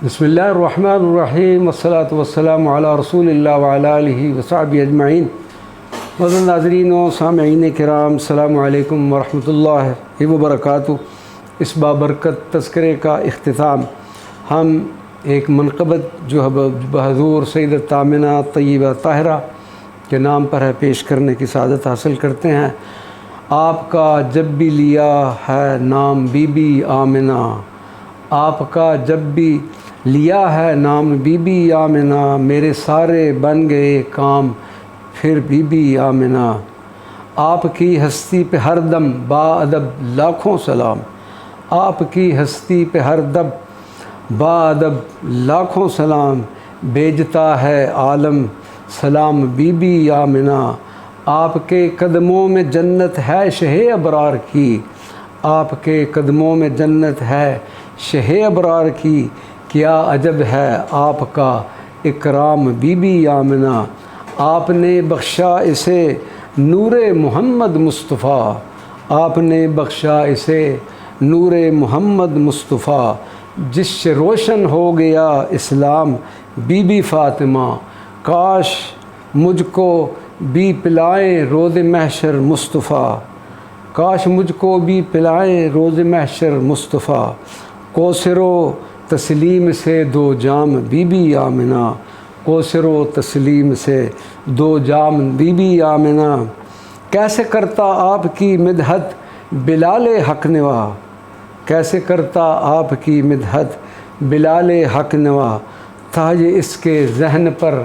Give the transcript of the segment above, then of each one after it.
بسم اللہ الرحمن الرحیم والصلاة والسلام علی رسول اللہ وعلی آلہ وصحبہ اجمعین۔ معزز ناظرین و سامعین کرام، السلام علیکم ورحمۃ اللہ وبرکاتہ۔ اس بابرکت تذکرے کا اختتام ہم ایک منقبت جو بحضور سیدت آمنہ طیبہ طاہرہ کے نام پر ہے پیش کرنے کی سعادت حاصل کرتے ہیں۔ آپ کا جب بھی لیا ہے نام بی بی آمنہ، آپ کا جب بھی لیا ہے نام بی بی آمنہ، میرے سارے بن گئے کام پھر بی بی آمنہ۔ آپ کی ہستی پہ ہر دم با ادب لاکھوں سلام، آپ کی ہستی پہ ہر دم با ادب لاکھوں سلام، بھیجتا ہے عالم سلام بی بی آمنہ۔ آپ کے قدموں میں جنت ہے شہ ابرار کی، آپ کے قدموں میں جنت ہے شہ ابرار کی، کیا عجب ہے آپ کا اکرام بی بی آمنہ۔ آپ نے بخشا اسے نور محمد مصطفیٰ، آپ نے بخشا اسے نور محمد مصطفیٰ، جس سے روشن ہو گیا اسلام بی بی فاطمہ۔ کاش مجھ کو بھی پلائیں روز محشر مصطفیٰ، کاش مجھ کو بھی پلائیں روز محشر مصطفیٰ، کوثر و تسلیم سے دو جام بی بی آمنہ، کوثر و تسلیم سے دو جام بی بی آمنہ۔ کیسے کرتا آپ کی مدحت بلال حق نوا، کیسے کرتا آپ کی مدحت بلال حق نوا، تھا یہ اس کے ذہن پر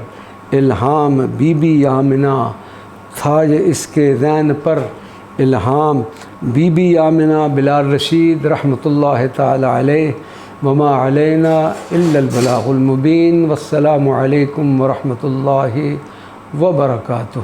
الہام بی بی آمنہ، تھا یہ اس کے ذہن پر الہام بی بی آمنہ۔ بلال رشید رحمۃ اللہ تعالی علیہ۔ وما علینا الا البلاغ المبین۔ والسلام علیکم ورحمۃ اللہ وبرکاتہ۔